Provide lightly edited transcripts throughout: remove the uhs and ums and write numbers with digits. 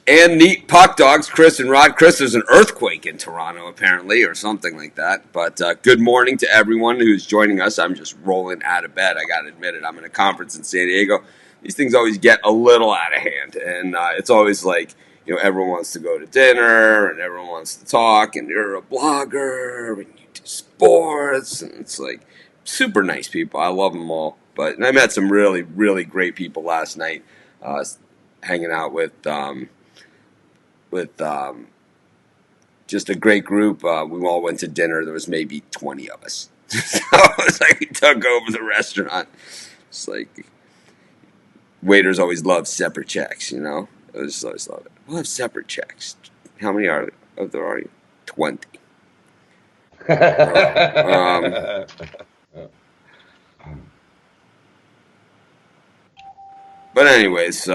and neat puck dogs, Chris and Rod. Chris, there's an earthquake in Toronto, apparently, or something like that. But good morning to everyone who's joining us. I'm just rolling out of bed. I got to admit it. I'm in a conference in San Diego. These things always get a little out of hand. And it's always like, everyone wants to go to dinner and everyone wants to talk. And you're a blogger and you do sports. And it's like super nice people. I love them all. But I met some really, really great people last night hanging out with just a great group. We all went to dinner. There was maybe 20 of us. So it was like we took over the restaurant. It's like waiters always love separate checks, I just always love it. We'll have separate checks. How many are you? 20. But anyways,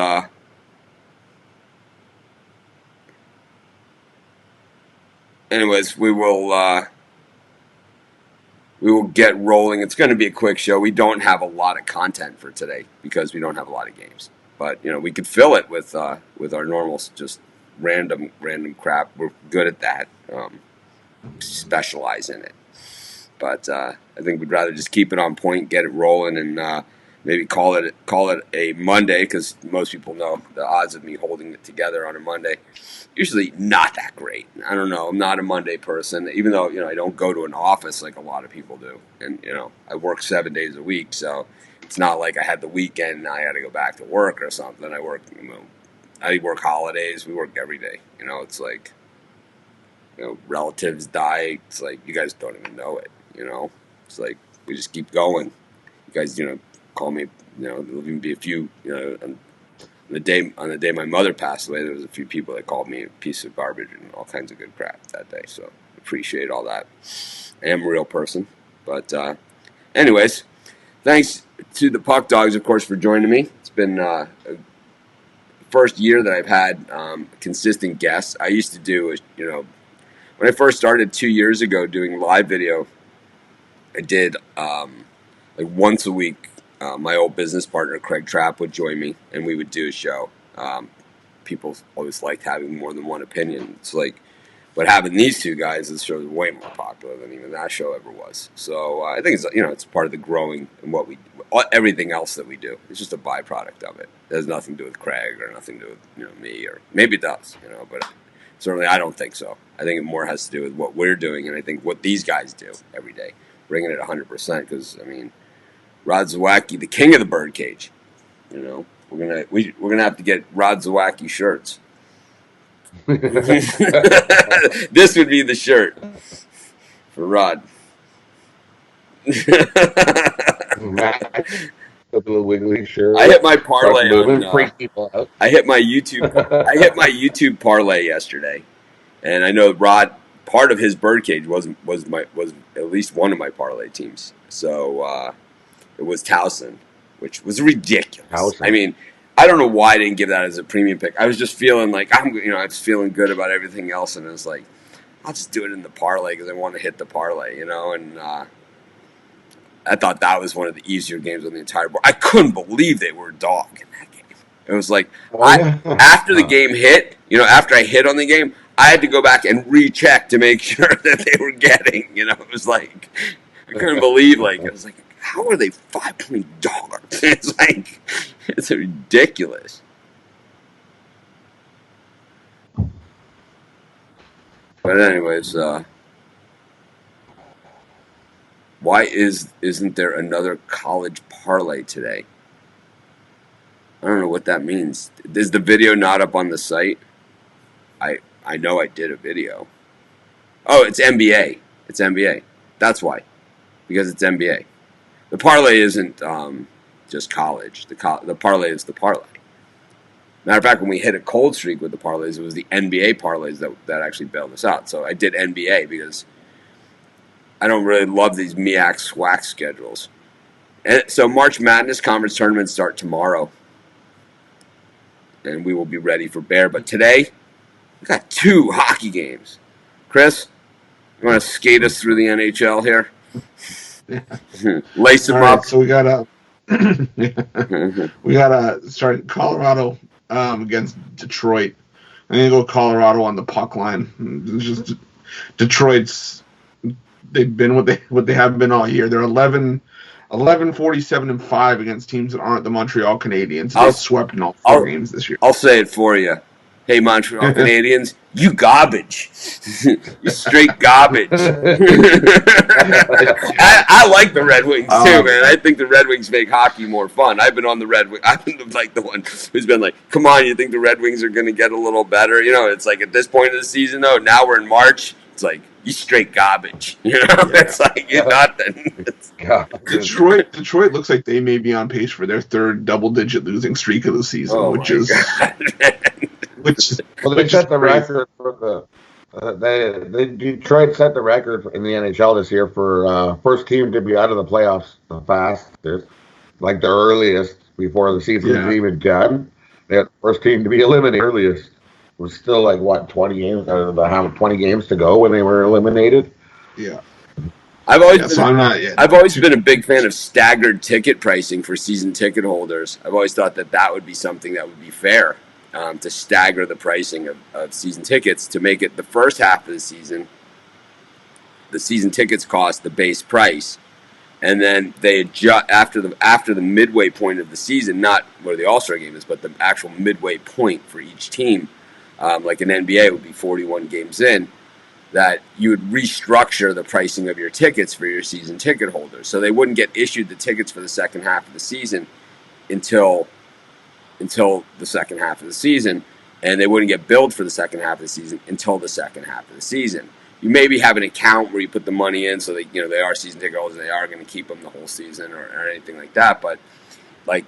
we will get rolling. It's going to be a quick show. We don't have a lot of content for today because we don't have a lot of games. But we could fill it with our normal, just random crap. We're good at that. Specialize in it. But I think we'd rather just keep it on point, get it rolling, and maybe call it a Monday, because most people know the odds of me holding it together on a Monday usually not that great. I don't know. I'm not a Monday person, even though I don't go to an office like a lot of people do, and I work 7 days a week, so it's not like I had the weekend and I had to go back to work or something. I work holidays. We work every day. It's like relatives die. It's like you guys don't even know it. It's like we just keep going. You guys, call me. There'll even be a few. On the day my mother passed away, there was a few people that called me a piece of garbage and all kinds of good crap that day. So appreciate all that. I am a real person. But anyways, thanks to the Puck Dogs, of course, for joining me. It's been a first year that I've had consistent guests. I used to do, when I first started 2 years ago doing live video, I did like once a week. My old business partner, Craig Trapp, would join me, and we would do a show. People always liked having more than one opinion. It's like, but having these two guys, this show is way more popular than even that show ever was. So I think it's part of the growing and everything else that we do. It's just a byproduct of it. It has nothing to do with Craig or nothing to do with me, or maybe it does, but certainly I don't think so. I think it more has to do with what we're doing, and I think what these guys do every day, bringing it 100%. Because Rod Zawacki, the king of the birdcage. We're gonna have to get Rod Zawacki shirts. This would be the shirt for Rod. A little wiggly shirt. I hit my parlay I hit my YouTube parlay yesterday, and I know Rod. Part of his birdcage was at least one of my parlay teams. So. It was Towson, which was ridiculous. Towson. I don't know why I didn't give that as a premium pick. I was just feeling like I was feeling good about everything else, and it was like, I'll just do it in the parlay because I want to hit the parlay, and I thought that was one of the easier games on the entire board. I couldn't believe they were a dog in that game. It was like after the game hit, after I hit on the game, I had to go back and recheck to make sure that they were getting. It was like I couldn't believe. I was like, how are they $5 dollars? It's like, it's ridiculous. But anyways, why isn't there another college parlay today? I don't know what that means. Is the video not up on the site? I know I did a video. Oh, it's NBA. It's NBA. That's why. Because it's NBA. The parlay isn't just college. The parlay is the parlay. Matter of fact, when we hit a cold streak with the parlays, it was the NBA parlays that actually bailed us out. So I did NBA because I don't really love these MEAC SWAC schedules. And so March Madness conference tournaments start tomorrow. And we will be ready for Bear. But today, we got 2 hockey games. Chris, you want to skate us through the NHL here? Lace them up. So we gotta start Colorado against Detroit. I'm gonna go Colorado on the puck line. It's just Detroit's. They've been what they have been all year. They're 47-5 against teams that aren't the Montreal Canadiens. They've swept in all 4 games this year. I'll say it for you. Hey, Montreal Canadiens, you garbage. You straight garbage. I like the Red Wings too, man. I think the Red Wings make hockey more fun. I've been on the Red Wings. I've been like the one who's been like, come on, you think the Red Wings are going to get a little better? You know, it's like at this point of the season, though, now we're in March. It's like, you straight garbage. You know, it's like, you're nothing. Detroit looks like they may be on pace for their 3rd double-digit losing streak of the season, well, they set the record for Detroit set the record in the NHL this year for first team to be out of the playoffs the fastest, like the earliest before the season was even done. They had the first team to be eliminated earliest. It was still like what 20 games out of the 20 games to go when they were eliminated. Yeah. I've always been a big fan of staggered ticket pricing for season ticket holders. I've always thought that would be something that would be fair, to stagger the pricing of season tickets to make it the first half of the season tickets cost the base price, and then they adjust after the midway point of the season, not where the All-Star game is, but the actual midway point for each team, like an NBA would be 41 games in, that you would restructure the pricing of your tickets for your season ticket holders. So they wouldn't get issued the tickets for the second half of the season until the second half of the season, and they wouldn't get billed for the second half of the season until the second half of the season. You maybe have an account where you put the money in so that, they are season ticket holders and they are going to keep them the whole season or anything like that. But, like,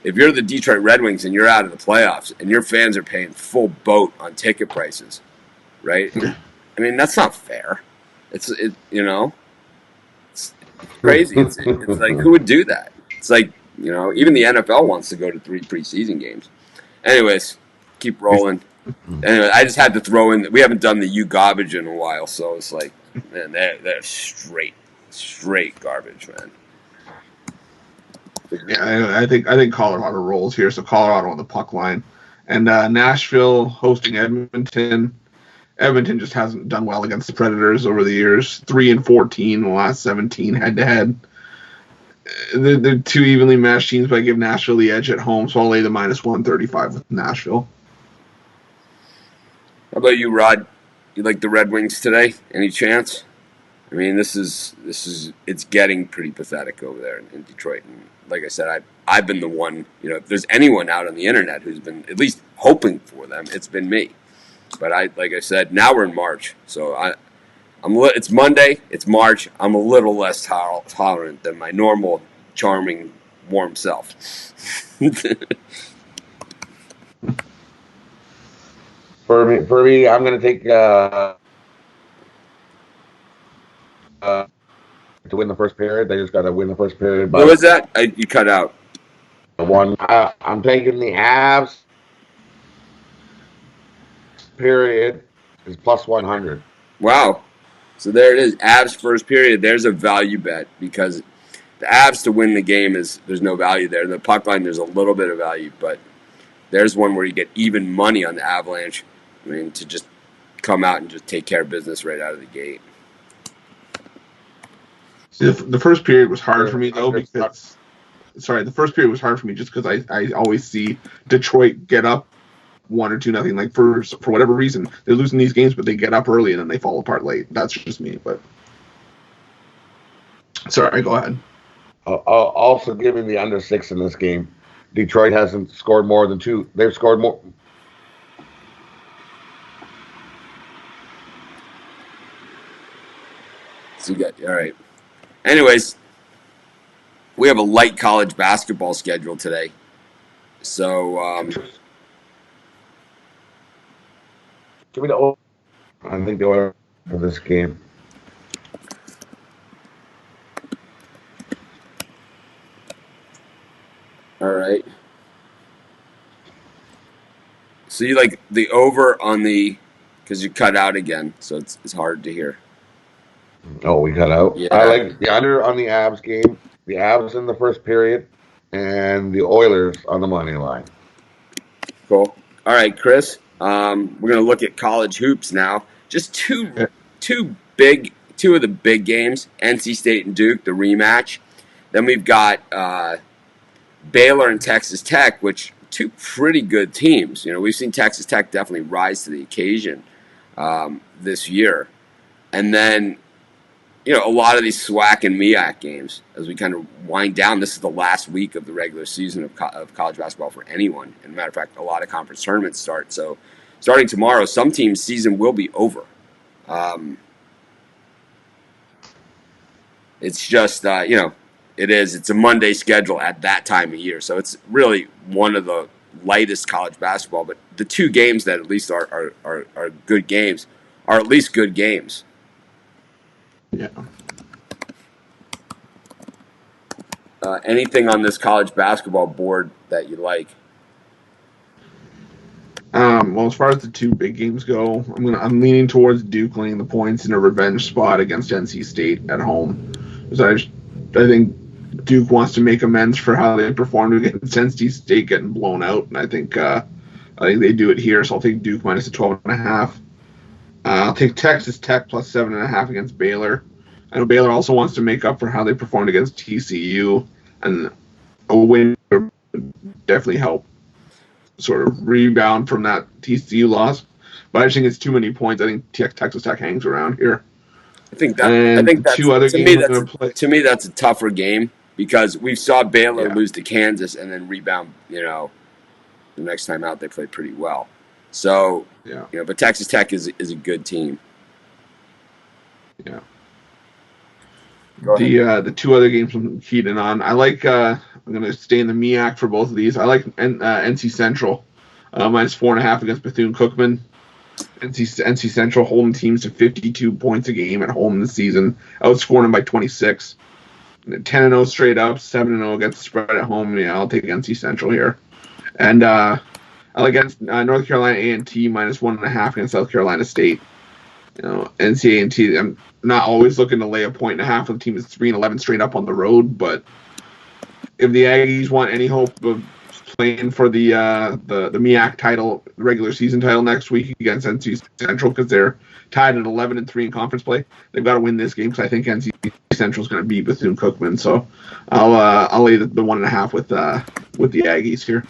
if you're the Detroit Red Wings and you're out of the playoffs and your fans are paying full boat on ticket prices, right? I mean, that's not fair. It's crazy. It's like, who would do that? It's like, even the NFL wants to go to 3 preseason games. Anyways, keep rolling. Anyway, I just had to throw in that we haven't done the you garbage in a while, so it's like, man, they're straight garbage, man. Yeah, I think Colorado rolls here, so Colorado on the puck line, and Nashville hosting Edmonton. Edmonton just hasn't done well against the Predators over the years. 3-14 in the last 17 head-to-head. They're 2 evenly matched teams, but I give Nashville the edge at home, so I'll lay the -135 with Nashville. How about you, Rod? You like the Red Wings today? Any chance? I mean, this is it's getting pretty pathetic over there in Detroit. And like I said, I've been the one. If there's anyone out on the internet who's been at least hoping for them, it's been me. But like I said, now we're in March, so it's Monday, it's March. I'm a little less tolerant than my normal, charming, warm self. For me, I'm going to take to win the first period. They just got to win the first period. What was that? You cut out. I'm taking the Avs. Period is +100. Wow. So there it is. Avs first period. There's a value bet because the Avs to win the game there's no value there. In the puck line, there's a little bit of value, but there's one where you get even money on the Avalanche. I mean, to just come out and just take care of business right out of the gate. See, the first period was hard for me though because the first period was hard for me just because I always see Detroit get up 1 or 2-0. Like for whatever reason, they're losing these games, but they get up early and then they fall apart late. That's just me. But sorry, go ahead. I'll also give you the under 6 in this game. Detroit hasn't scored more than 2. They've scored more. So all right. Anyways, we have a light college basketball schedule today. So give me the over. I think the over for this game. All right. So you like the over on because you cut out again, so it's hard to hear. Oh, we cut out? Yeah. I like the under on the Avs game, the Avs in the first period, and the Oilers on the money line. Cool. All right, Chris, We're going to look at college hoops now. Just two of the big games: NC State and Duke, the rematch. Then we've got Baylor and Texas Tech, which two pretty good teams. You know, we've seen Texas Tech definitely rise to the occasion this year, and then a lot of these SWAC and MEAC games as we kind of wind down. This is the last week of the regular season of college basketball for anyone. And matter of fact, a lot of conference tournaments start. So starting tomorrow, some teams' season will be over. It's just, it is. It's a Monday schedule at that time of year. So it's really one of the lightest college basketball. But the two games that at least are good games are at least good games. Yeah. Anything on this college basketball board that you like? Well, as far as the two big games go, I'm leaning towards Duke laying the points in a revenge spot against NC State at home. Because I think Duke wants to make amends for how they performed against NC State getting blown out, and I think they do it here. So I'll take Duke minus the 12.5. I'll take Texas Tech plus 7.5 against Baylor. I know Baylor also wants to make up for how they performed against TCU, and a win would definitely help sort of rebound from that TCU loss. But I just think it's too many points. I think Texas Tech hangs around here. I think that's two other games to me that's a tougher game because we saw Baylor lose to Kansas and then rebound. The next time out they played pretty well. So but Texas Tech is a good team. Yeah. The two other games I'm keying on. I like. I'm going to stay in the MEAC for both of these. I like NC Central minus 4.5 against Bethune-Cookman. NC Central holding teams to 52 points a game at home this season, outscoring them by 26. 10-0 straight up, 7-0 against the spread at home. Yeah, I'll take NC Central here. And I like North Carolina A&T minus 1.5 against South Carolina State. NC A&T, I'm not always looking to lay a 1.5 when the team is 3-11 straight up on the road, but if the Aggies want any hope of playing for the MEAC title, regular season title next week against NC Central, because they're tied at 11-3 in conference play, they've got to win this game because I think NC Central is going to beat Bethune-Cookman. So I'll lay the 1.5 with the Aggies here.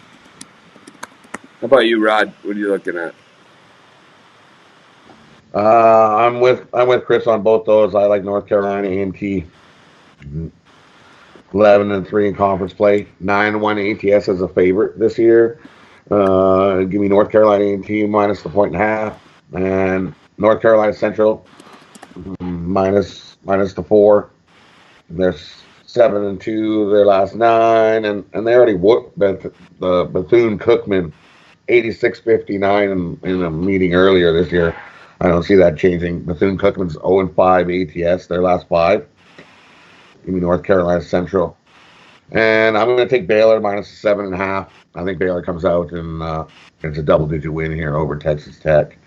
How about you, Rod? What are you looking at? I'm with Chris on both those. I like North Carolina A&T. 11-3 in conference play. 9-1 ATS as a favorite this year. Give me North Carolina A&T minus the 1.5, and North Carolina Central minus the 4. They're 7-2 their last 9, and they already whooped the Bethune-Cookman 86-59 in a meeting earlier this year. I don't see that changing. Bethune-Cookman's 0-5 ATS their last 5. Give me North Carolina Central. And I'm going to take Baylor minus 7.5. I think Baylor comes out and it's a double-digit win here over Texas Tech.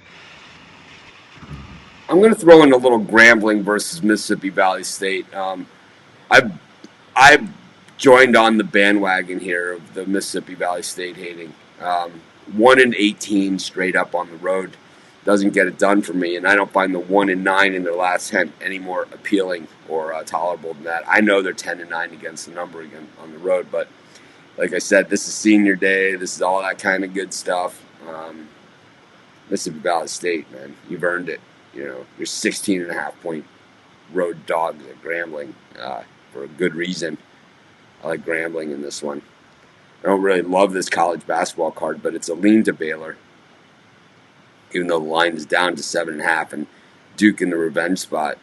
I'm going to throw in a little Grambling versus Mississippi Valley State. I've joined on the bandwagon here of the Mississippi Valley State hating. 1-18 straight up on the road doesn't get it done for me, and I don't find the 1-9 in their last 10 any more appealing or tolerable than that. I know they're 10-9 against the number again on the road, but like I said, this is senior day. This is all that kind of good stuff. Mississippi Valley State, man, you've earned it. You're 16.5-point road dogs at Grambling for a good reason. I like Grambling in this one. I don't really love this college basketball card, but it's a lean to Baylor, even though the line is down to 7.5, and Duke in the revenge spot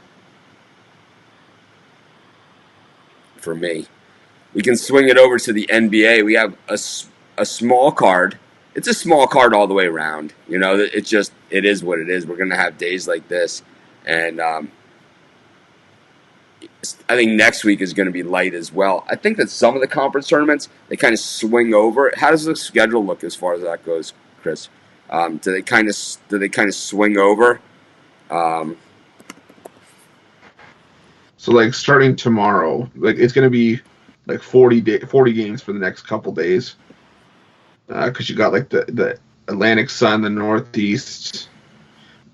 for me. We can swing it over to the NBA. We have a small card. It's a small card all the way around. It is what it is. We're going to have days like this, and I think next week is going to be light as well. I think that some of the conference tournaments, they kind of swing over. How does the schedule look as far as that goes, Chris? Do they kind of swing over? So like starting tomorrow, like it's going to be like 40 games for the next couple days, because you got like the Atlantic Sun, the Northeast,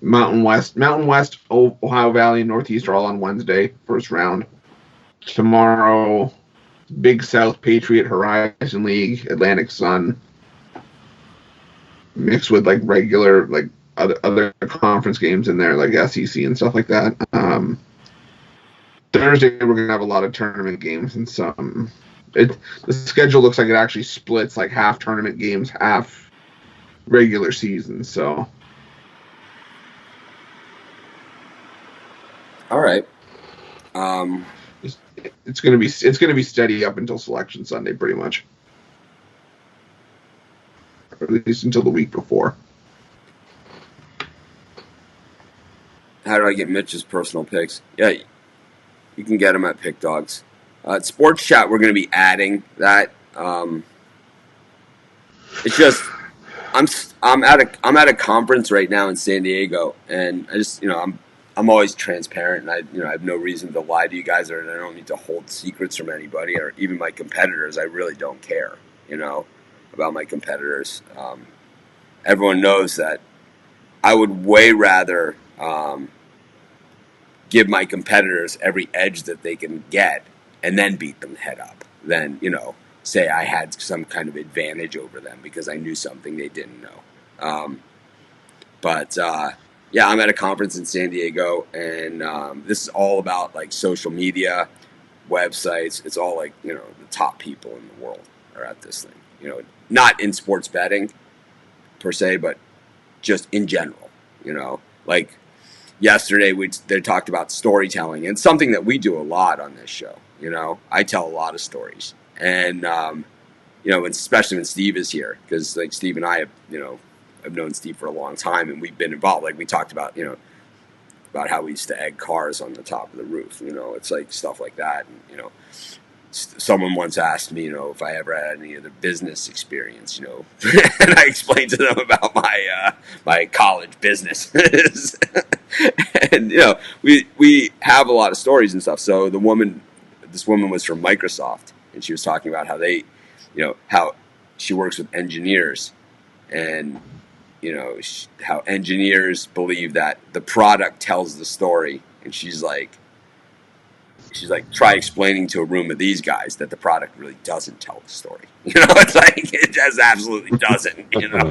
Mountain West, Ohio Valley, and Northeast are all on Wednesday, first round. Tomorrow, Big South, Patriot, Horizon League, Atlantic Sun, mixed with like regular like other conference games in there, like SEC and stuff like that. Thursday we're gonna have a lot of tournament games and some. The schedule looks like it actually splits like half tournament games, half regular season. So, all right. It's gonna be steady up until Selection Sunday, pretty much, or at least until the week before. How do I get Mitch's personal picks? Yeah, you can get them at Pick Dogs. Sports Chat, we're going to be adding that. It's just I'm at a conference right now in San Diego, and I just I'm always transparent, and I have no reason to lie to you guys, or I don't need to hold secrets from anybody, or even my competitors. I really don't care, about my competitors. Everyone knows that I would way rather give my competitors every edge that they can get and then beat them head up than, say I had some kind of advantage over them because I knew something they didn't know. Yeah, I'm at a conference in San Diego, and this is all about like social media, websites. It's all like, the top people in the world are at this thing, not in sports betting per se, but just in general, like yesterday they talked about storytelling, and something that we do a lot on this show. I tell a lot of stories, and especially when Steve is here, because like Steve and I have, I've known Steve for a long time, and we've been involved. Like we talked about, about how we used to egg cars on the top of the roof. It's like stuff like that. And, someone once asked me, if I ever had any other business experience, and I explained to them about my college businesses. And we have a lot of stories and stuff. So this woman was from Microsoft, and she was talking about how they, how she works with engineers, and how engineers believe that the product tells the story, and she's like, try explaining to a room of these guys that the product really doesn't tell the story. It's like, it just absolutely doesn't.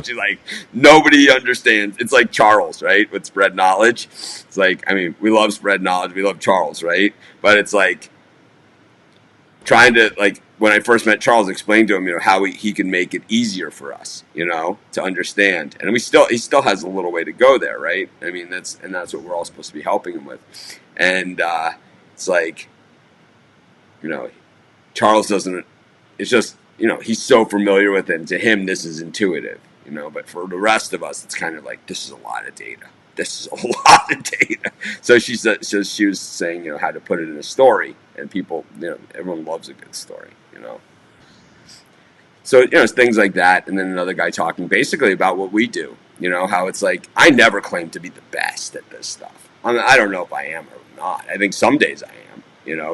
She's like, nobody understands. It's like Charles, right? With Spread Knowledge. It's like, we love Spread Knowledge. We love Charles, right? But it's like trying to, like, when I first met Charles, explain to him, how he can make it easier for us, to understand. And he still has a little way to go there, right? That's what we're all supposed to be helping him with. And it's like, Charles doesn't, it's just, he's so familiar with it, and to him this is intuitive, but for the rest of us it's kind of like, this is a lot of data. So she was saying, how to put it in a story, and people, everyone loves a good story, So, it's things like that. And then another guy talking basically about what we do, how it's like, I never claim to be the best at this stuff. I don't know if I am or not. I think some days I am,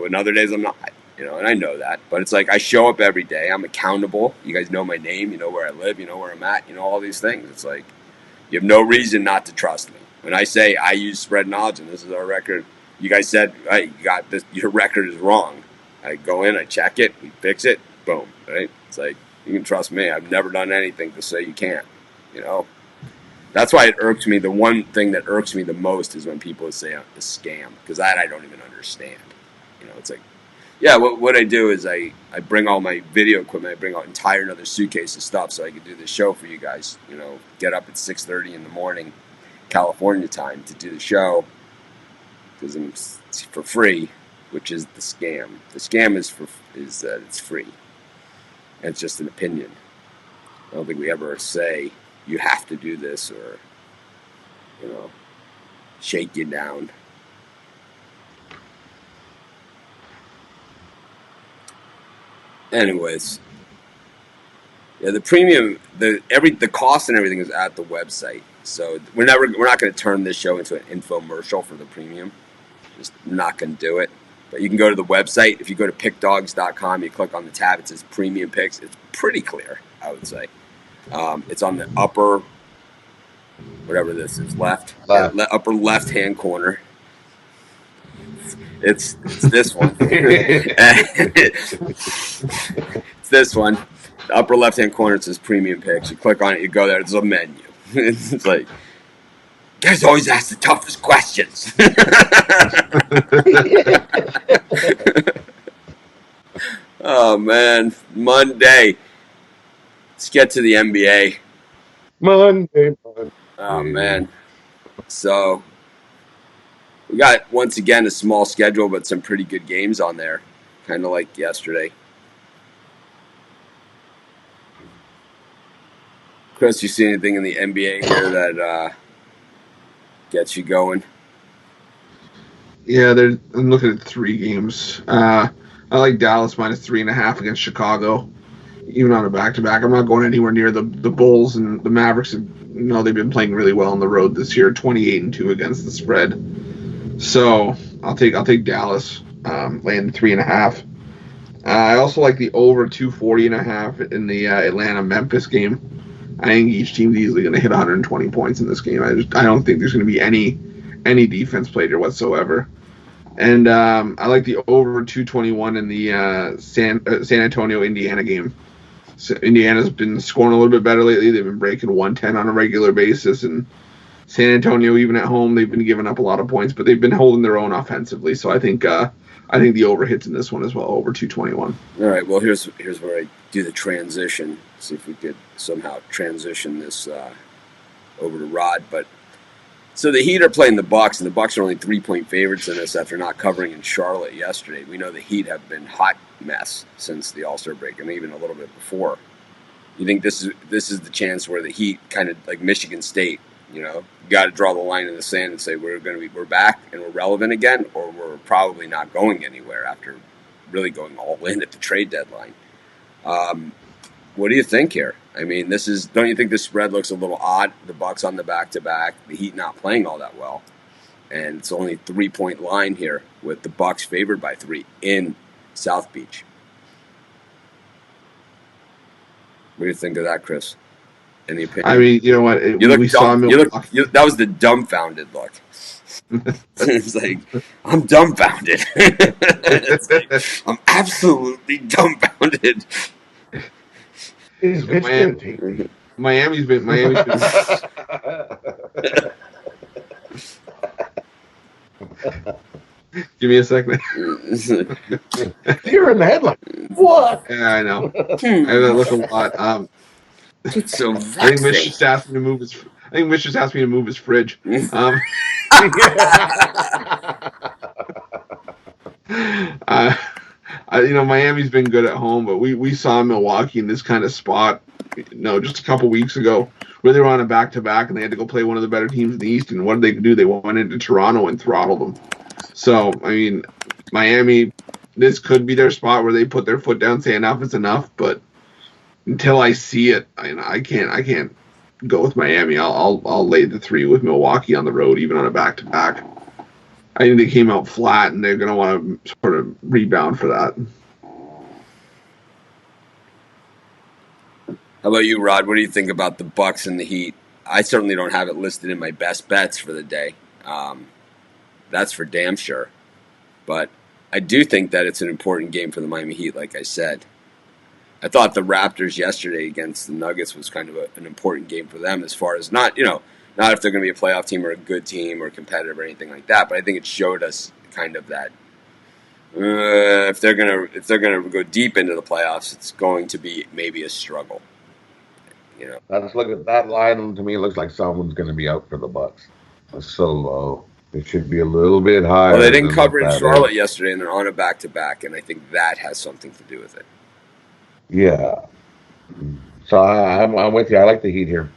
and other days I'm not, and I know that. But it's like, I show up every day. I'm accountable. You guys know my name. You know where I live. You know where I'm at. All these things. It's like, you have no reason not to trust me. When I say I use Spread Knowledge and this is our record, you guys said, hey, you got this, your record is wrong. I go in, I check it, we fix it, boom, right? It's like, you can trust me. I've never done anything to say you can't, That's why it irks me. The one thing that irks me the most is when people say a scam, because that I don't even understand. It's like, yeah, what I do is I bring all my video equipment. I bring out entire another suitcase of stuff so I can do this show for you guys. Get up at 6:30 in the morning, California time, to do the show, because it's for free, which is the scam. The scam is that it's free. And it's just an opinion. I don't think we ever say you have to do this or, shake you down. Anyways, yeah, the premium, the cost and everything is at the website. So we're not going to turn this show into an infomercial for the premium. Just not going to do it. But you can go to the website. If you go to pickdogs.com, you click on the tab. It says Premium Picks. It's pretty clear, I would say. It's on the upper whatever this is, left. Left. Upper left-hand corner. It's this one. It's this one. The upper left-hand corner, it says Premium Picks. You click on it, you go there, there's a menu. It's like, guys always ask the toughest questions. Oh, man. Monday. Let's get to the NBA. Monday. Oh, man. So, we got, once again, a small schedule, but some pretty good games on there. Kind of like yesterday. Chris, you see anything in the NBA here that gets you going? Yeah, I'm looking at 3 games. I like Dallas minus 3.5 against Chicago, even on a back-to-back. I'm not going anywhere near the Bulls and the Mavericks. They've been playing really well on the road this year, 28-2 against the spread. So I'll take Dallas, laying 3.5. I also like the over 240.5 in the Atlanta-Memphis game. I think each team's easily going to hit 120 points in this game. I don't think there's going to be any defense played here whatsoever. And I like the over 221 in the San Antonio-Indiana game. So Indiana's been scoring a little bit better lately. They've been breaking 110 on a regular basis. And San Antonio, even at home, they've been giving up a lot of points, but they've been holding their own offensively. So I think the over hits in this one as well, over 221. All right, well, here's where I do the transition. See if we could somehow transition this over to Rod. But so the Heat are playing the Bucks, and the Bucks are only 3-point favorites in this after not covering in Charlotte yesterday. We know the Heat have been hot mess since the All-Star break, and even a little bit before. You think this is the chance where the Heat, kind of like Michigan State, you got to draw the line in the sand and say we're back and we're relevant again, or we're probably not going anywhere after really going all in at the trade deadline. What do you think here? I mean, don't you think the spread looks a little odd? The Bucks on the back-to-back, the Heat not playing all that well, and it's only a 3-point line here with the Bucks favored by 3 in South Beach. What do you think of that, Chris? Any opinion? I mean, you know what? That was the dumbfounded look. It's like, I'm dumbfounded. It's like, I'm absolutely dumbfounded. Miami's been Give me a second. You're in the headline. What? Yeah, I know. I look a lot. It's so I think Mitch just asked me to move his fridge. Miami's been good at home, but we saw Milwaukee in this kind of spot, just a couple weeks ago, where they were on a back-to-back and they had to go play one of the better teams in the East. And what did they do? They went into Toronto and throttled them. So, I mean, Miami, this could be their spot where they put their foot down, say enough is enough. But until I see it, I can't go with Miami. I'll lay the 3 with Milwaukee on the road, even on a back-to-back. I think they came out flat, and they're going to want to sort of rebound for that. How about you, Rod? What do you think about the Bucks and the Heat? I certainly don't have it listed in my best bets for the day. That's for damn sure. But I do think that it's an important game for the Miami Heat, like I said. I thought the Raptors yesterday against the Nuggets was kind of an important game for them, as far as not if they're going to be a playoff team or a good team or competitive or anything like that. But I think it showed us kind of that if they're gonna go deep into the playoffs, it's going to be maybe a struggle. I just look at that line. To me, it looks like someone's going to be out for the Bucks. It's so low. It should be a little bit higher. Well, they didn't cover in Charlotte yesterday, and they're on a back-to-back, and I think that has something to do with it. Yeah. So I'm with you. I like the Heat here.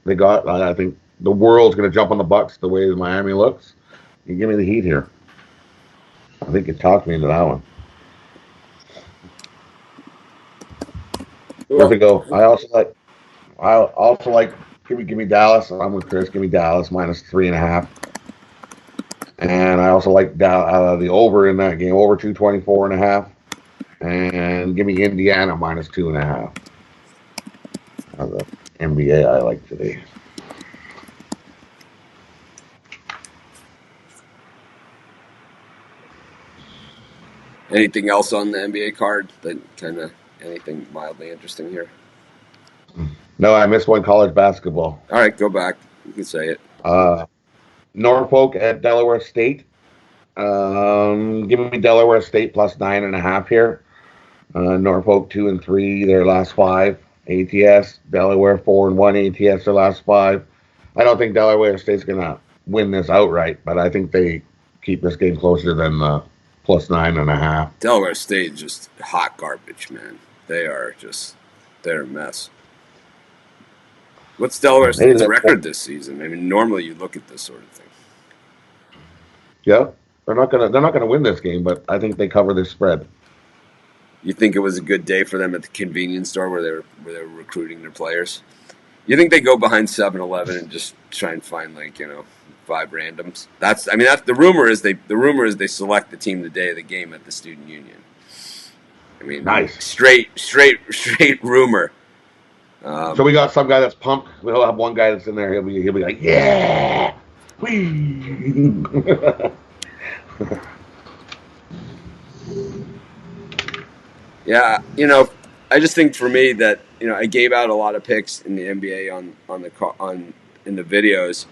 I think the world's going to jump on the Bucks the way Miami looks. You give me the Heat here. I think you talked me into that one. Where to go? I also like. Give me Dallas. I'm with Chris. Give me Dallas minus 3.5. And I also like the over in that game, over 224.5. And give me Indiana minus 2.5. The NBA I like today. Anything else on the NBA card that kind of anything mildly interesting here? No, I missed one college basketball. All right, go back. You can say it. Norfolk at Delaware State. Give me Delaware State plus 9.5 here. Norfolk 2-3 their last 5 ATS. Delaware 4-1 ATS their last 5. I don't think Delaware State's gonna win this outright, but I think they keep this game closer than plus 9.5. Delaware State is just hot garbage, man. They're a mess. What's Delaware State's record this season? I mean, normally you look at this sort of thing. Yeah, they're not gonna win this game, but I think they cover this spread. You think it was a good day for them at the convenience store where they were recruiting their players? You think they go behind 7-Eleven and just try and find 5 randoms? That's the rumor is they select the team the day of the game at the student union. I mean, nice. Straight rumor. So we got some guy that's pumped. We'll have one guy that's in there. He'll be like, yeah, wee. Yeah, I just think for me that I gave out a lot of picks in the NBA in the videos,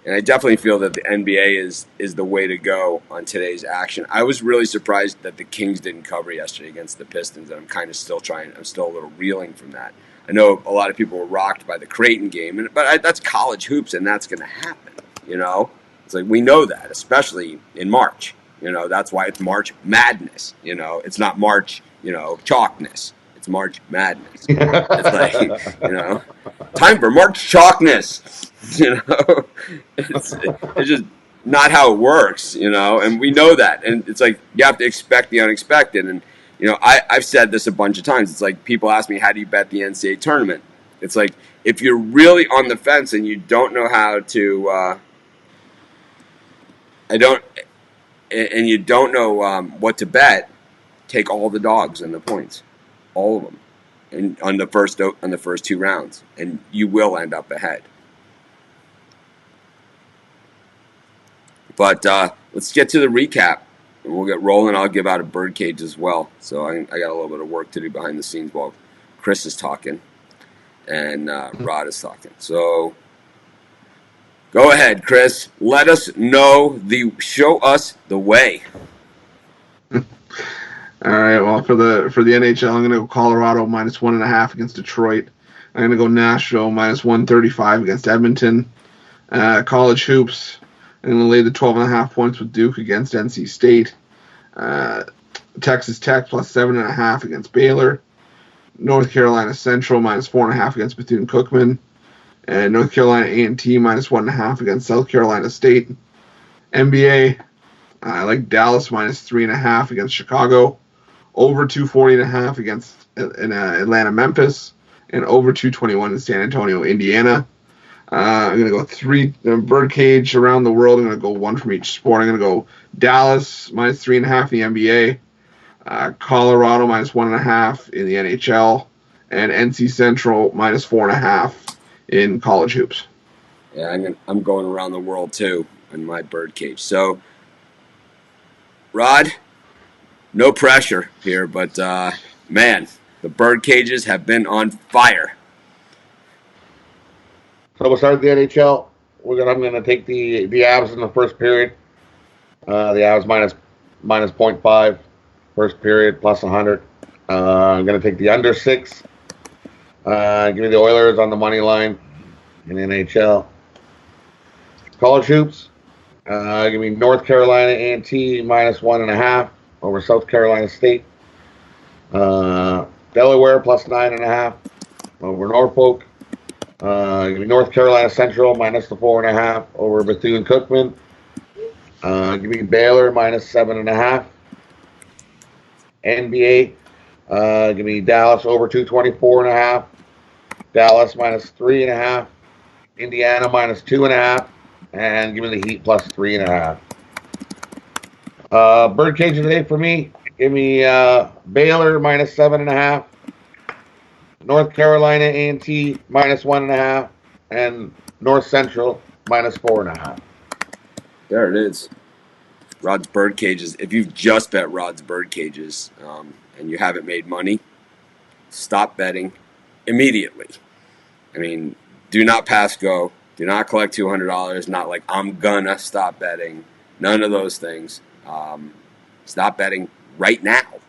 and I definitely feel that the NBA is the way to go on today's action. I was really surprised that the Kings didn't cover yesterday against the Pistons, and I'm still a little reeling from that. I know a lot of people were rocked by the Creighton game, but that's college hoops, and that's going to happen. It's like we know that, especially in March. That's why it's March Madness. It's not March, chalkness. It's March Madness. It's like, time for March chalkness. It's just not how it works. And we know that. And it's like you have to expect the unexpected. And I've said this a bunch of times. It's like people ask me, how do you bet the NCAA tournament? It's like if you're really on the fence and you don't know how to, and you don't know what to bet, take all the dogs and the points, all of them, and on the first 2 rounds, and you will end up ahead. But let's get to the recap, and we'll get rolling. I'll give out a birdcage as well. So I got a little bit of work to do behind the scenes while Chris is talking and Rod is talking. So go ahead, Chris. Let us show us the way. All right. Well, for the NHL, I'm going to go Colorado minus 1.5 against Detroit. I'm going to go Nashville minus 135 against Edmonton. College hoops, I'm going to lay the 12.5 points with Duke against NC State. Texas Tech plus 7.5 against Baylor. North Carolina Central minus 4.5 against Bethune-Cookman. And North Carolina A&T minus 1.5 against South Carolina State. NBA, I like Dallas minus 3.5 against Chicago. Over 240.5 against Atlanta Memphis. And over 221 in San Antonio, Indiana. I'm going to go 3 birdcage around the world. I'm going to go 1 from each sport. I'm going to go Dallas minus 3.5 in the NBA. Colorado minus 1.5 in the NHL. And NC Central minus 4.5 in college hoops. Yeah, I'm going around the world too in my birdcage. So, Rod, no pressure here, but man, the birdcages have been on fire. So we'll start with the NHL. I'm going to take the Avs in the first period. The Avs minus 0.5 first period plus 100. I'm going to take the under 6. Give me the Oilers on the money line in NHL. College hoops. Give me North Carolina A&T minus 1.5 over South Carolina State. Delaware plus 9.5 over Norfolk. Give me North Carolina Central minus the 4.5 over Bethune-Cookman. Give me Baylor minus 7.5. NBA. Give me Dallas over 224.5. Dallas minus 3.5. Indiana minus 2.5. And give me the Heat plus 3.5. Birdcage today for me. Give me Baylor minus 7.5. North Carolina A&T minus 1.5. And North Central minus 4.5. There it is. Rod's Birdcages. If you've just bet Rod's Birdcages and you haven't made money, stop betting immediately. I mean, do not pass go. Do not collect $200. Not like I'm gonna stop betting. None of those things. Stop betting right now,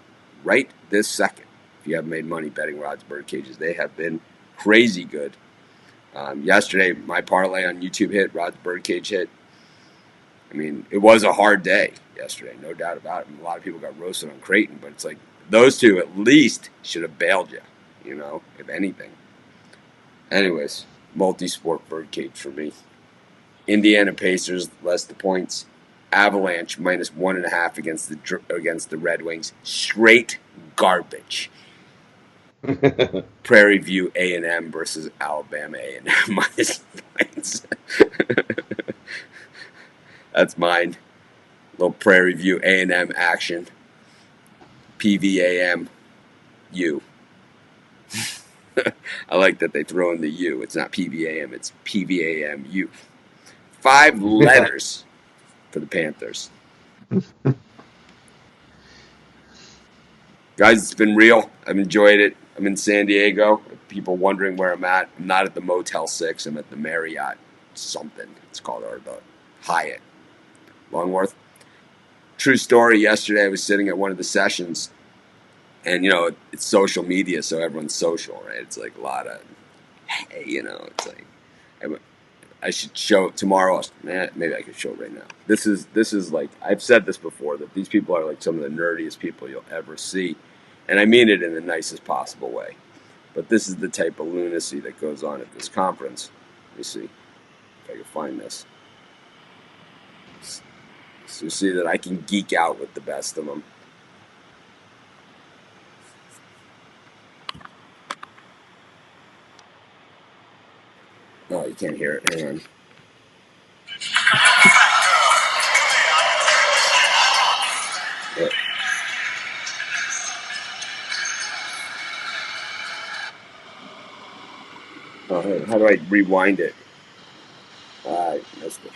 right this second. If you haven't made money betting Rod's Birdcages, they have been crazy good. Yesterday, my parlay on YouTube hit. Rod's Birdcage hit. I mean, it was a hard day yesterday, no doubt about it. A lot of people got roasted on Creighton, but it's like those two at least should have bailed you, if anything. Anyways, multi-sport Birdcage for me. Indiana Pacers less the points. Avalanche -1.5 against the Red Wings. Straight garbage. Prairie View A&M versus Alabama A&M minus points. That's mine. Little Prairie View A&M action. PVAMU. I like that they throw in the U. It's not PVAM, it's PVAMU. 5 letters for the Panthers. Guys, it's been real. I've enjoyed it. I'm in San Diego. People wondering where I'm at. I'm not at the Motel 6. I'm at the Marriott something. It's called, or the Hyatt. Longworth. True story, yesterday I was sitting at one of the sessions, and, it's social media, so everyone's social, right? It's like a lot of, hey, it's like, I should show it tomorrow. Maybe I could show it right now. This is like, I've said this before, that these people are like some of the nerdiest people you'll ever see, and I mean it in the nicest possible way. But this is the type of lunacy that goes on at this conference. Let me see if I can find this. So you see that I can geek out with the best of them. Oh, you can't hear it. Hang on. Yeah. Oh, how do I rewind it? I missed it.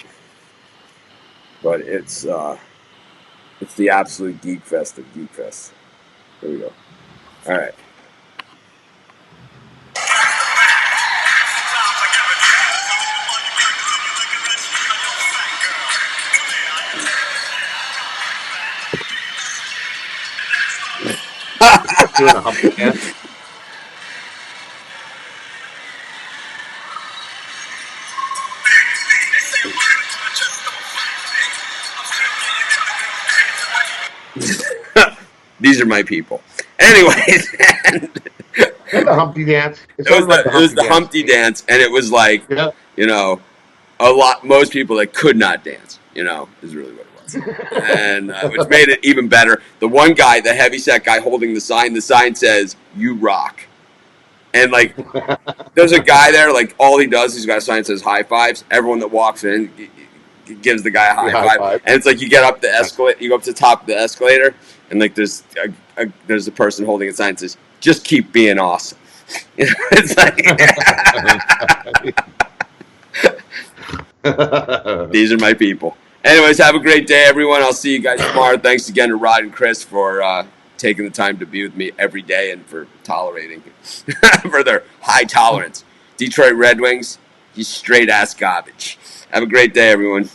But it's the absolute geek fest of geek fest. Here we go. All right. Doing a Humpty dance. These are my people. Anyways, The Humpty dance. it was the Humpty dance, and it was like, Yeah. most people that could not dance, is really what it was. And which made it even better. The one guy, the heavyset guy holding the sign says, "You rock." And like, there's a guy there, like all he does, he's got a sign that says high fives. Everyone that walks in gives the guy a high five. And it's like you get up the escalator, you go up to the top of the escalator, and like there's a person holding a sign that says, "Just keep being awesome." It's like, these are my people. Anyways, have a great day, everyone. I'll see you guys tomorrow. Thanks again to Rod and Chris for taking the time to be with me every day and for tolerating for their high tolerance. Detroit Red Wings, you straight ass garbage. Have a great day, everyone.